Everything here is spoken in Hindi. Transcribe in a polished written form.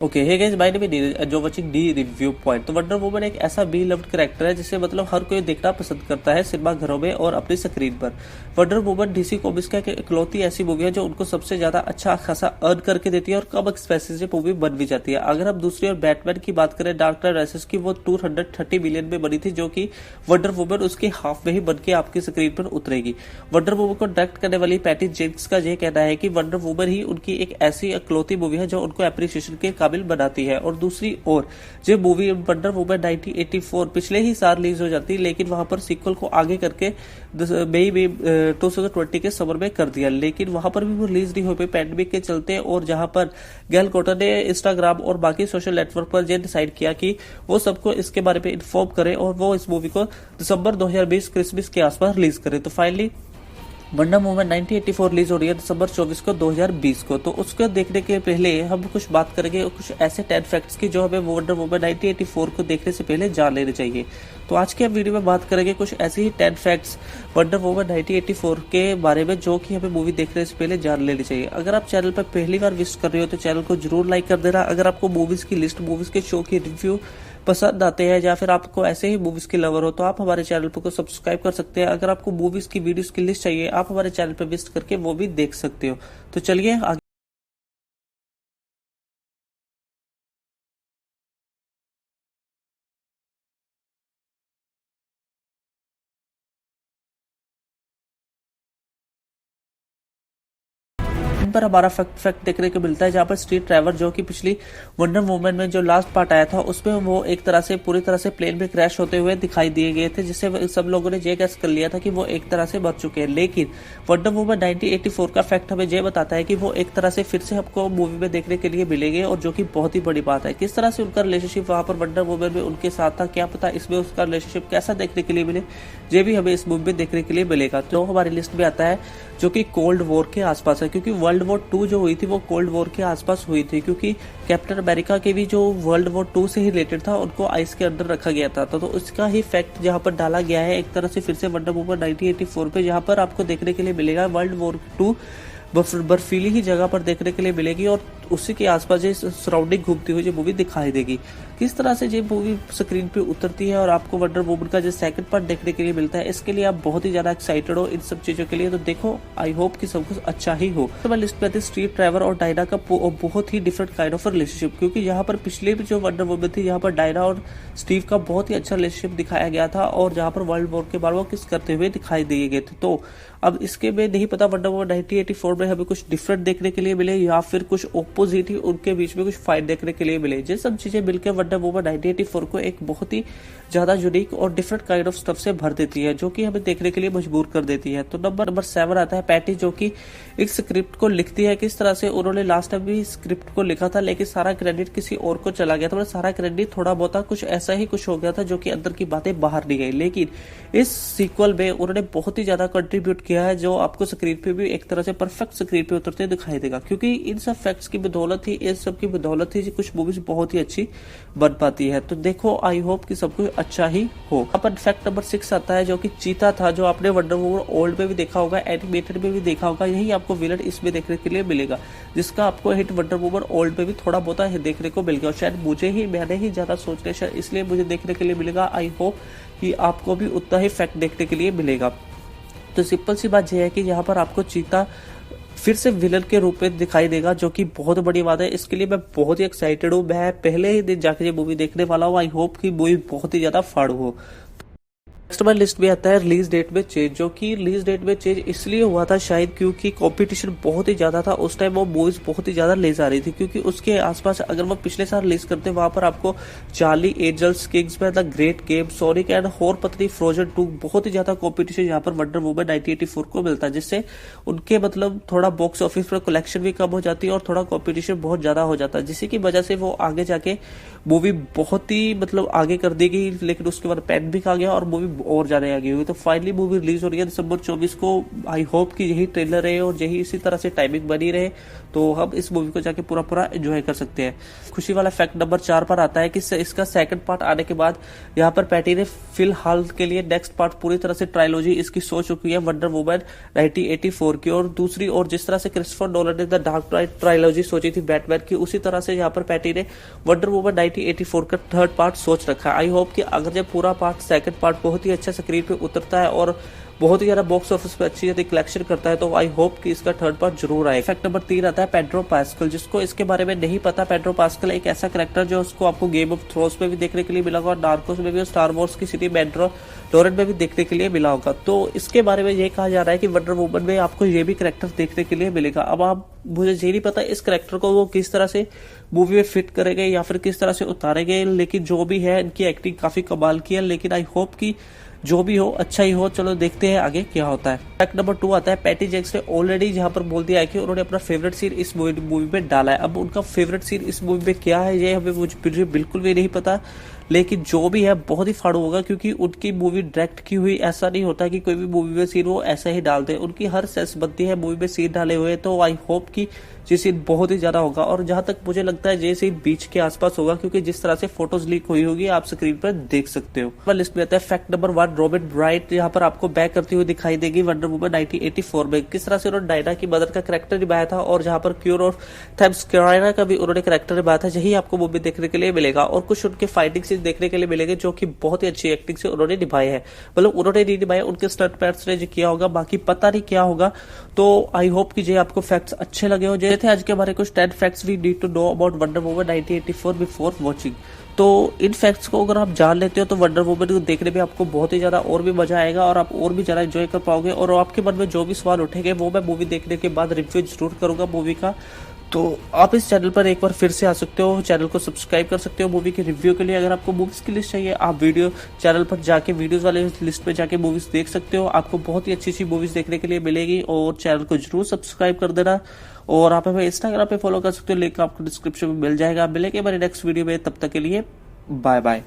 Okay hey guys, my name is Neeraj जो वाचिंग डी रिव्यू पॉइंट। तो वंडर वुमन एक ऐसा बी लव्ड कैरेक्टर है जिसे मतलब हर कोई देखना पसंद करता है सिनेमा घरों में और अपनी स्क्रीन पर। वंडर वुमन डीसी कॉमिक्स का इकलौती ऐसी मूवी है जो उनको सबसे ज्यादा अच्छा खासा अर्न करके देती है और कम एक्सपेंसेस में मूवी बन भी जाती है। अगर हम दूसरी ओर बैटमैन की बात करें, डार्क नाइट राइसेस की, वो 230 मिलियन में बनी थी, जो कि वंडर वुमन उसके हाफ में ही बन के आपकी स्क्रीन पर उतरेगी। वंडर वुमन को डायरेक्ट करने वाली पैटी जेंकिंस का यह कहना है कि वंडर वुमन ही उनकी एक ऐसी इकलौती मूवी है जो उनको एप्रिसिएशन के काबिल बनाती है। और दूसरी ओर जो मूवी वंडर वुमन 1984 पिछले ही साल रिलीज हो जाती, लेकिन वहां पर सीक्वल को आगे करके मई में 2020 के समर में कर दिया, लेकिन वहां पर भी वो रिलीज नहीं हो पाई पैंडेमिक के चलते। और जहां पर गैल कोटा ने इंस्टाग्राम और बाकी सोशल नेटवर्क पर यह डिसाइड किया कि वो सबको इसके बारे में इन्फॉर्म करे और वो इस मूवी को दिसंबर 2020 क्रिसमस के आसपास रिलीज करे। तो फाइनली वंडर वुमन 1984 रिलीज हो रही है दिसंबर 24 को 2020 को। तो उसको देखने के पहले हम कुछ बात करेंगे कुछ ऐसे 10 फैक्ट्स की जो हमें वंडर वुमन 1984 को देखने से पहले जान लेने चाहिए। तो आज के वीडियो में बात करेंगे कुछ ऐसे ही 10 फैक्ट्स वंडर वुमन 1984 के बारे में जो कि हमें मूवी देखने से पहले जान लेनी चाहिए। अगर आप चैनल पर पहली बार विजिट कर रहे हो तो चैनल को जरूर लाइक कर देना। अगर आपको मूवीज की लिस्ट, मूवीज के शो की रिव्यू पसंद आते हैं या फिर आपको ऐसे ही मूवीज के लवर हो तो आप हमारे चैनल को सब्सक्राइब कर सकते हैं। अगर आपको मूवीज की वीडियोस की लिस्ट चाहिए आप हमारे चैनल पर विजिट करके वो भी देख सकते हो। तो चलिए आगे पर हमारा फैक्ट देखने को मिलता है, जहाँ पर स्ट्रीट ड्राइवर जो कि पिछली वंडर वुमन में जो लास्ट पार्ट आया था उसमें वो एक तरह से पूरी तरह से प्लेन में क्रैश होते हुए दिखाई दिए गए थे, जिससे सब लोगों ने ये गैस कर लिया था कि वो एक तरह से मर चुके हैं। लेकिन वंडर वुमन 1984 का फैक्ट हमें ये बताता है कि वो एक तरह से फिर से हमको मूवी में देखने के लिए मिलेंगे, और जो कि बहुत ही बड़ी बात है। किस तरह से उनका रिलेशनशिप वहां पर वंडर वुमन में उनके साथ था, क्या पता इसमें उसका रिलेशनशिप कैसा देखने के लिए मिले, ये भी हमें इस मूवी में देखने के लिए मिलेगा। तो हमारी लिस्ट में आता है जो कि कोल्ड वॉर के आसपास है, क्योंकि वर्ल्ड वॉर 2 जो हुई थी वो कोल्ड वॉर के आसपास हुई थी, क्योंकि कैप्टन अमेरिका के भी जो वर्ल्ड वॉर 2 से ही रिलेटेड था उनको आइस के अंदर रखा गया था। तो उसका ही फैक्ट जहां पर डाला गया है एक तरह से फिर से वंडर वुमन 1984 पे, जहां पर आपको देखने के लिए मिलेगा वर्ल्ड वॉर 2 बर्फीली ही जगह पर देखने के लिए मिलेगी और उसी के आसपास ये सराउंडिंग घूमती हुई जो मूवी दिखाई देगी। किस तरह से ये मूवी स्क्रीन पे उतरती है और आपको वंडर वुमन का जो सेकंड पार्ट देखने के लिए मिलता है, इसके लिए आप बहुत ही ज्यादा एक्साइटेड हो इन सब चीजों के लिए। तो देखो, आई होप कि सब कुछ अच्छा ही हो। तो मैं लिस्ट में आती है स्ट्रीट ड्राइवर और डायना का बहुत ही डिफरेंट काइंड ऑफ रिलेशनशिप, क्योंकि यहाँ पर पिछले भी जो वंडर वुमन थी यहाँ पर डायना और स्टीव का बहुत ही अच्छा रिलेशनशिप दिखाया गया था, और जहाँ पर वर्ल्ड वॉर के बाद वो किस करते हुए दिखाई दिए गए थे। तो अब इसके में नहीं पता वंडर वुमन 1984 में हमें कुछ डिफरेंट देखने के लिए मिले या फिर कुछ ऑपोजिट ही उनके बीच में कुछ फाइट देखने के लिए मिले। ये सब चीजें मिलकर वंडर वुमन 1984 को एक बहुत ही ज्यादा यूनिक और डिफरेंट काइंड ऑफ स्टफ से भर देती है, जो कि हमें देखने के लिए मजबूर कर देती है। तो नंबर 7 आता है पैटी, जो कि एक स्क्रिप्ट को लिखती है। किस तरह से उन्होंने लास्ट टाइम भी स्क्रिप्ट को लिखा था, लेकिन सारा क्रेडिट किसी और को चला गया था, मतलब सारा क्रेडिट थोड़ा बहुत कुछ ऐसा ही कुछ हो गया था जो कि अंदर की बातें बाहर नहीं गई। लेकिन इस सीक्वल में उन्होंने बहुत ही ज्यादा कंट्रीब्यूट किया है, जो आपको स्क्रीन पे भी एक तरह से परफेक्ट स्क्रीन पे उतरते दिखाई देगा, क्योंकि इन सब फैक्ट्स की बदौलत ही, इन सब की बदौलत ही कुछ मूवीज बहुत ही अच्छी बन पाती है। तो देखो, आई होप कि सब कुछ अच्छा ही हो। अपन फैक्ट नंबर 6 आता है जो कि चीता था, जो आपने वंडर वुमन ओल्ड में भी देखा होगा, एनिमेटेड में भी देखा होगा, यही आपको विलन इसमें देखने के लिए मिलेगा, जिसका आपको हिट वंडर वुमन ओल्ड में भी थोड़ा बहुत देखने को मिल गया। शायद मैंने ही ज्यादा सोच लिया, शायद इसलिए मुझे देखने के लिए मिलेगा। आई होप कि आपको भी उतना ही फैक्ट देखने के लिए मिलेगा। तो सिंपल सी बात यह है कि यहाँ पर आपको चीता फिर से विलन के रूप में दिखाई देगा, जो कि बहुत बड़ी बात है। इसके लिए मैं बहुत ही एक्साइटेड हूँ। मैं पहले ही दिन जाकर ये मूवी देखने वाला हूँ। आई होप कि मूवी बहुत ही ज्यादा फाड़ू हो। नेक्स्ट हमारी लिस्ट में आता है रिलीज डेट में चेंज, जो कि रिलीज डेट में चेंज इसलिए हुआ था शायद क्योंकि कंपटीशन बहुत ही ज्यादा था उस टाइम, वो मूवीज बहुत ही ज्यादा ले जा रही थी, क्योंकि उसके आसपास अगर वो पिछले साल रिलीज करते वहां पर आपको Charlie's Angels, Kingsman, the Great Game, Sonic and और पत्नी, फ्रोजन 2, बहुत ही ज्यादा कॉम्पिटिशन यहाँ पर वंडर वुमन 1984 को मिलता है, जिससे उनके मतलब थोड़ा बॉक्स ऑफिस पर कलेक्शन भी कम हो जाती है और थोड़ा कॉम्पिटिशन बहुत ज्यादा हो जाता है, जिसकी की वजह से वो आगे जाके मूवी बहुत ही मतलब आगे कर दी गई। लेकिन उसके बाद पैंडेमिक आ गया और मूवी और ज्यादा आगे हुई। तो फाइनली मूवी रिलीज हो रही है दिसंबर 24 को। आई होप कि यही ट्रेलर रहे और यही इसी तरह से टाइमिंग बनी रहे। तो हम इस मूवी को जाके पूरा पूरा एंजॉय कर सकते हैं। खुशी वाला फैक्ट नंबर 4 पर आता है कि इसका सेकंड पार्ट आने के बाद यहाँ पर पैटी ने फिलहाल के लिए नेक्स्ट पार्ट पूरी तरह से ट्रायलॉजी इसकी सो चुकी है वंडर वुमन 1984 की। और दूसरी ओर जिस तरह से क्रिस्टोफर नोलन ने द डार्क नाइट ट्रायलॉजी सोची थी बैटमैन की, उसी तरह से यहाँ पर पैटी ने वंडर वुमन 1984 का थर्ड पार्ट सोच रखा है। आई होप कि अगर जब पूरा पार्ट सेकंड पार्ट बहुत ही अच्छा स्क्रीन पे उतरता है और बहुत ही ज्यादा बॉक्स ऑफिस पे अच्छी ज्यादा कलेक्शन करता है, तो आई होप कि इसका थर्ड पार्ट जरूर आए। फैक्ट नंबर 3 आता है पेड्रो पास्कल, जिसको इसके बारे में नहीं पता। पेड्रो पास्कल एक ऐसा कैरेक्टर जो उसको आपको गेम ऑफ थ्रोन्स में भी देखने के लिए मिला होगा, नार्कोस में भी और स्टार वॉर्स की सिटी मैंडलोरियन में भी देखने के लिए मिला होगा। तो इसके बारे में ये कहा जा रहा है कि वंडर वुमन में आपको ये भी कैरेक्टर देखने के लिए मिलेगा। अब आप मुझे ये नहीं पता इस कैरेक्टर को वो किस तरह से मूवी में फिट करेंगे या फिर किस तरह से उतारेंगे, लेकिन जो भी है इनकी एक्टिंग काफी कमाल की है। लेकिन आई होप कि जो भी हो अच्छा ही हो। चलो देखते हैं आगे क्या होता है। फैक्ट नंबर 2 आता है पैटी जेंक्स ने ऑलरेडी यहाँ पर बोल दिया है कि उन्होंने अपना फेवरेट सीन इस मूवी में डाला है। अब उनका फेवरेट सीन इस मूवी में क्या है ये हमें मुझे बिल्कुल भी नहीं पता, लेकिन जो भी है बहुत ही फाड़ू होगा, क्योंकि उनकी मूवी डायरेक्ट की हुई ऐसा नहीं होता कि कोई भी मूवी में सीन वो ऐसा ही डालते हैं। उनकी हर सेंस बनती है मूवी में सीन डाले हुए, तो आई होप कि ये सीन बहुत ही ज्यादा होगा। और जहां तक मुझे लगता है ये सीन बीच के आसपास होगा, क्योंकि जिस तरह से फोटोज लीक हुई होगी आप स्क्रीन पर देख सकते हो। लिस्ट में आता है फैक्ट नंबर 1, रॉबिन ब्राइट यहाँ पर आपको बैक करती हुई दिखाई देगी वंडर वुमन 1984 में। किस तरह से उन्होंने डायना की मदर का कैरेक्टर निभाया था और जहां पर क्यूर और थैम्सकाइना का भी उन्होंने कैरेक्टर निभाया था, यही आपको मूवी देखने के लिए मिलेगा। और कुछ उनके फाइटिंग सीन देखने के लिए मिलेंगे जो कि बहुत ही अच्छी एक्टिंग से उन्होंने निभाए हैं। मतलब उन्होंने नहीं निभाए, उनके स्टंटमैन्स ने जो किया होगा, बाकी पता नहीं क्या होगा। तो आई होप कि ये आपको फैक्ट्स अच्छे लगे हो। जैसे थे आज के हमारे कुछ 10 facts we need to know about Wonder Woman 1984 before watching. तो इन फैक्ट्स को अगर आप जान लेते हो तो वंडर वुमन को देखने में आपको बहुत ही ज्यादा और भी मजा आएगा और आप और भी ज्यादा एंजॉय कर पाओगे। और आपके मन में जो भी सवाल उठेंगे वो मैं मूवी देखने के बाद रिव्यू जरूर करूंगा मूवी का। तो आप इस चैनल पर एक बार फिर से आ सकते हो, चैनल को सब्सक्राइब कर सकते हो मूवी के रिव्यू के लिए। अगर आपको मूवीज की लिस्ट चाहिए आप वीडियो चैनल पर जाके वीडियोस वाले लिस्ट पे जाके मूवीज देख सकते हो। आपको बहुत ही अच्छी अच्छी मूवीज देखने के लिए मिलेगी और चैनल को जरूर सब्सक्राइब कर देना। और आप हमें इंस्टाग्राम पे फॉलो कर सकते हो, लिंक आपको डिस्क्रिप्शन में मिल जाएगा। मिलेंगे हमारे नेक्स्ट वीडियो में, तब तक के लिए बाय बाय।